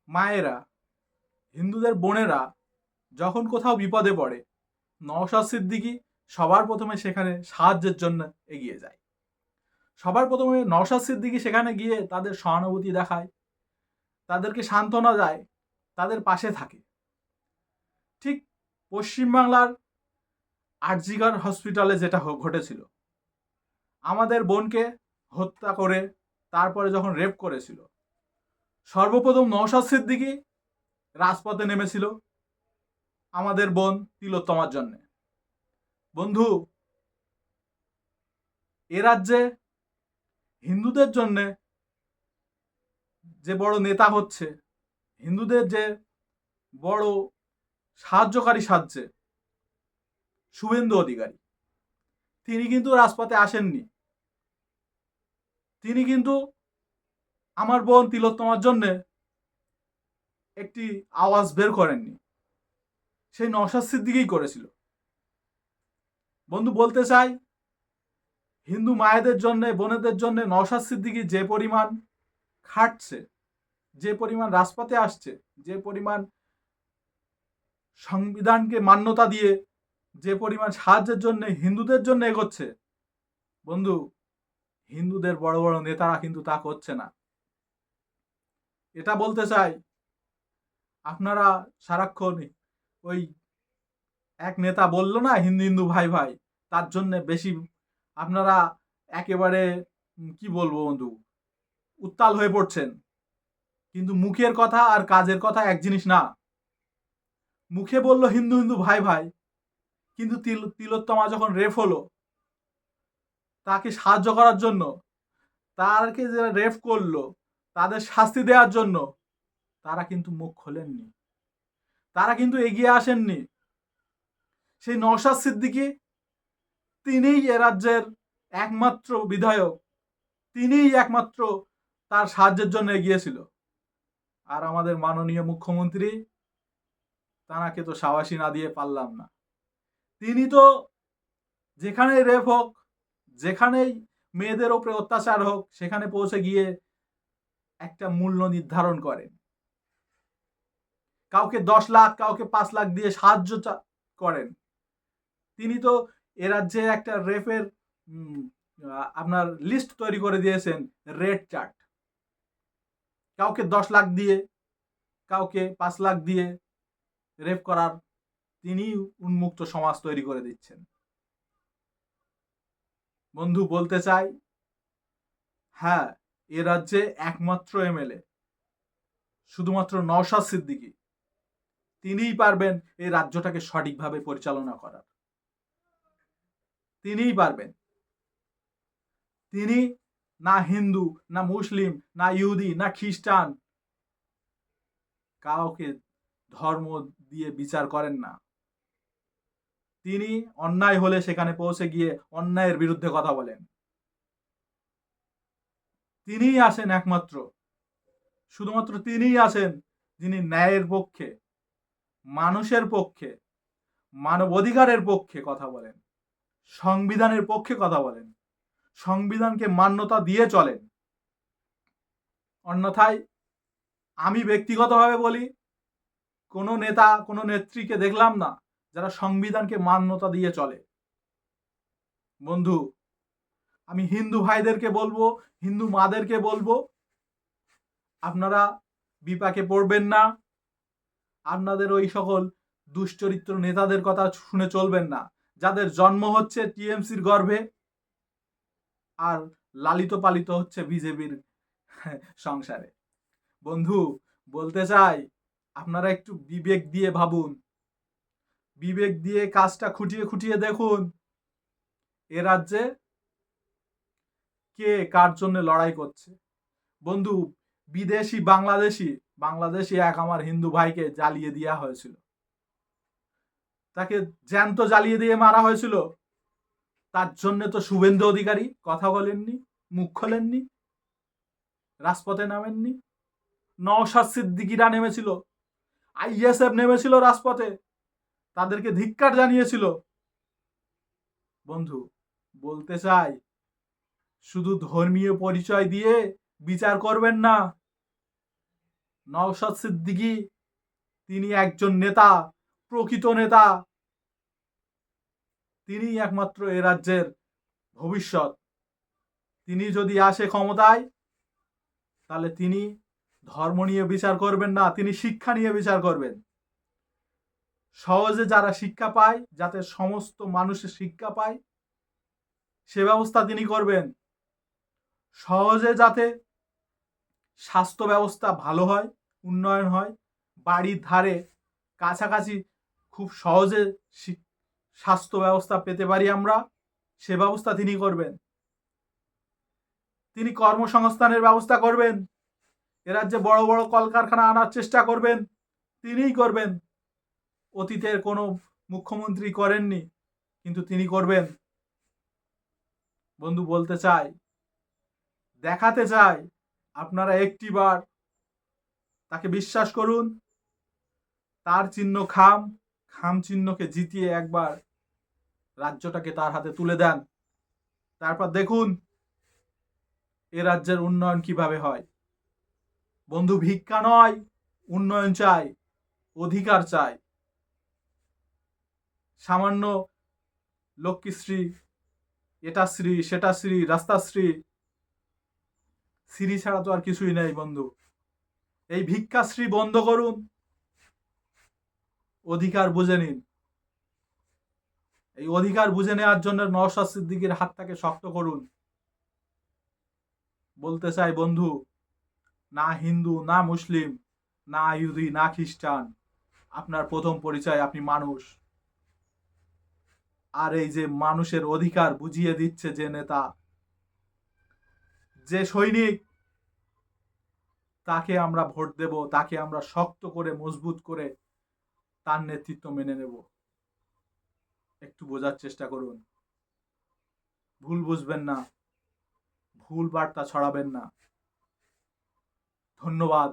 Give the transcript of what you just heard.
মায়েরা, হিন্দুদের বোনেরা যখন কোথাও বিপদে পড়ে, নওশাদ সিদ্দিকী সবার প্রথমে সেখানে সাহায্যের জন্য এগিয়ে যায়। সবার প্রথমে নওশাদ সিদ্দিকী সেখানে গিয়ে তাদের সহানুভূতি দেখায়, তাদেরকে সান্ত্বনা দেয়, তাদের পাশে থাকে। ঠিক পশ্চিমবাংলার আরজিকর হসপিটালে যেটা ঘটেছিল, আমাদের বোনকে হত্যা করে তারপরে যখন রেপ করেছিল, সর্বপ্রথম নওশাদ সিদ্দিকী রাজপথে নেমেছিল আমাদের বোন তিলোত্তমার জন্যে। বন্ধু, এ রাজ্যে হিন্দুদের জন্যে যে বড় নেতা হচ্ছে, হিন্দুদের যে বড় সাহায্যকারী সাজছে, শুভেন্দু অধিকারী, তিনি কিন্তু রাজপথে আসেননি। তিনি কিন্তু আমার বোন তিলোত্তমার জন্যে একটি আওয়াজ বের করেননি, সেই নওশাদ সিদ্দিকীই করেছিল। বন্ধু, বলতে চাই, হিন্দু মায়েদের জন্য, বোনেদের জন্য নওশাদ সিদ্দিকী যে পরিমাণ খাটছে, যে পরিমাণ রাজপথে আসছে, যে পরিমাণ সংবিধানকে মান্যতা দিয়ে যে পরিমাণ সাহায্যের জন্য হিন্দুদের জন্য এগোচ্ছে, বন্ধু, হিন্দুদের বড় বড় নেতারা কিন্তু তা করছে না। এটা বলতে চাই, আপনারা সারাক্ষণ ওই এক নেতা বললো না হিন্দু হিন্দু ভাই ভাই, তার জন্য বেশি আপনারা একেবারে কি বলবো বন্ধু, উত্তাল হয়ে পড়ছেন। কিন্তু মুখের কথা আর কাজের কথা এক জিনিস না। মুখে বললো হিন্দু হিন্দু ভাই ভাই, কিন্তু তিলোত্তমা যখন রেপ হলো, তাকে সাহায্য করার জন্য, তাকে যারা রেপ করলো তাদের শাস্তি দেওয়ার জন্য তারা কিন্তু মুখ খোলেননি, তারা কিন্তু এগিয়ে আসেননি। সেই নওশাদ সিদ্দিকী, তিনিই এ রাজ্যের একমাত্র বিধায়ক, তিনিই একমাত্র তার সাহায্যের জন্য এগিয়েছিল। আর আমাদের মাননীয় মুখ্যমন্ত্রী, তাঁকে তো সাবাসী না দিয়ে পারলাম না। তিনি তো যেখানেই রেপ হোক, যেখানেই মেয়েদের ওপরে অত্যাচার হোক, সেখানে পৌঁছে গিয়ে একটা মূল্য নির্ধারণ করেন। কাউকে 10 লাখ, কাউকে 5 লাখ দিয়ে সাহায্য করেন। তিনি তো এ রাজ্যে একটা রেপের আপনার লিস্ট তৈরি করে দিয়েছেন, রেড চার্ট। কাউকে 10 লাখ দিয়ে, কাউকে 5 লাখ দিয়ে রেপ করার তিনি উন্মুক্ত সমাজ তৈরি করে দিচ্ছেন। বন্ধু, বলতে চাই, হ্যাঁ, এ রাজ্যে একমাত্র এমএলএ শুধুমাত্র নওশাদ সিদ্দিকী, তিনিই পারবেন এই রাজ্যটাকে সঠিকভাবে পরিচালনা করার। তিনিই পারবেন। তিনি না হিন্দু, না মুসলিম, না ইহুদি, না খ্রিস্টান, কাউকে ধর্ম দিয়ে বিচার করেন না। তিনি অন্যায় হলে সেখানে পৌঁছে গিয়ে অন্যায়ের বিরুদ্ধে কথা বলেন। তিনিই আসেন একমাত্র, শুধুমাত্র তিনিই আসেন যিনি ন্যায়ের পক্ষে, মানুষের পক্ষে, মানবাধিকারের পক্ষে কথা বলেন, সংবিধানের পক্ষে কথা বলেন, সংবিধানকে মান্যতা দিয়ে চলেন। অন্যথায় আমি ব্যক্তিগতভাবে বলি, কোনো নেতা, কোনো নেত্রীকে দেখলাম না যারা সংবিধানকে মান্যতা দিয়ে চলে। বন্ধু, আমি হিন্দু ভাইদেরকে বলবো, হিন্দু মাদেরকে বলবো, আপনারা বিপাকে পড়বেন না। আপনাদের ওই সকল দুশ্চরিত্র নেতাদের কথা শুনে চলবেন না, যাদের জন্ম হচ্ছে টিএমসির গর্ভে আর লালিত পালিত হচ্ছে বিজেপির সংসারে। বন্ধু, বলতে চাই, আপনারা একটু বিবেক দিয়ে ভাবুন, বিবেক দিয়ে কাজটা খুঁটিয়ে খুঁটিয়ে দেখুন, এ রাজ্যে কে কার জন্য লড়াই করছে। বন্ধু, বিদেশি বাংলাদেশি এক আমার হিন্দু ভাইকে জ্বালিয়ে দেওয়া হয়েছিল, তাকে জ্যান্ত জ্বালিয়ে দিয়ে মারা হয়েছিল। তার জন্য তো শুভেন্দু অধিকারী কথা বলেননি, মুখ খোলেননি, রাজপথে নামেননি। নওশাদ সিদ্দিকীরা নেমেছিল, আইএসএফ নেমেছিল রাজপথে, তাদেরকে ধিক্কার জানিয়েছিল। বন্ধু, বলতে চাই, শুধু ধর্মীয় পরিচয় দিয়ে বিচার করবেন না। নওশাদ সিদ্দিকী তিনি একজন নেতা, প্রকৃত নেতা। তিনি একমাত্র এ রাজ্যের ভবিষ্যৎ। তিনি যদি আসে ক্ষমতায়, তাহলে তিনি ধর্ম নিয়ে বিচার করবেন না, তিনি শিক্ষা নিয়ে বিচার করবেন। সহজে যারা শিক্ষা পায়, যাতে সমস্ত মানুষের শিক্ষা পায়, সে ব্যবস্থা তিনি করবেন। সহজে যাতে স্বাস্থ্য ব্যবস্থা ভালো হয়, উন্নয়ন হয়, বাড়ির ধারে কাছাকাছি খুব সহজে স্বাস্থ্য ব্যবস্থা পেতে পারি আমরা, সে ব্যবস্থা তিনি করবেন। তিনি কর্মসংস্থানের ব্যবস্থা করবেন। এ রাজ্যে বড় বড় কলকারখানা আনার চেষ্টা করবেন, তিনিই করবেন। অতীতের কোনো মুখ্যমন্ত্রী করেননি, কিন্তু তিনি করবেন। বন্ধু, বলতে চাই, দেখাতে চাই, আপনারা একটিবার তাকে বিশ্বাস করুন। তার চিহ্ন খাম, খাম চিহ্নকে জিতিয়ে একবার রাজ্যটাকে তার হাতে তুলে দেন। তারপর দেখুন এ রাজ্যের উন্নয়ন কিভাবে হয়। বন্ধু, ভিক্ষা নয়, উন্নয়ন চাই, অধিকার চাই। সামান্য লক্ষ্মীশ্রী, এটা শ্রী, সেটা শ্রী, রাস্তাশ্রী, শ্রী ছাড়া তো আর কিছুই নেই বন্ধু। এই ভিক্ষাশ্রী বন্ধ করুন, অধিকার বুঝে নিন। এই অধিকার বুঝে নেওয়ার জন্য নওশাদ সিদ্দিকীর হাতটাকে শক্ত করুন। বলতে চাই বন্ধু, না হিন্দু, না মুসলিম, না ইহুদি, না খ্রিস্টান, আপনার প্রথম পরিচয় আপনি মানুষ। আর এই যে মানুষের অধিকার বুঝিয়ে দিচ্ছে যে নেতা, যে সৈনিক, তাকে আমরা ভোট দেব, তাকে আমরা শক্ত করে মজবুত করে তার নেতৃত্ব মেনে নেব। একটু বোঝার চেষ্টা করুন, ভুল বুঝবেন না, ভুল বার্তা ছড়াবেন না। ধন্যবাদ।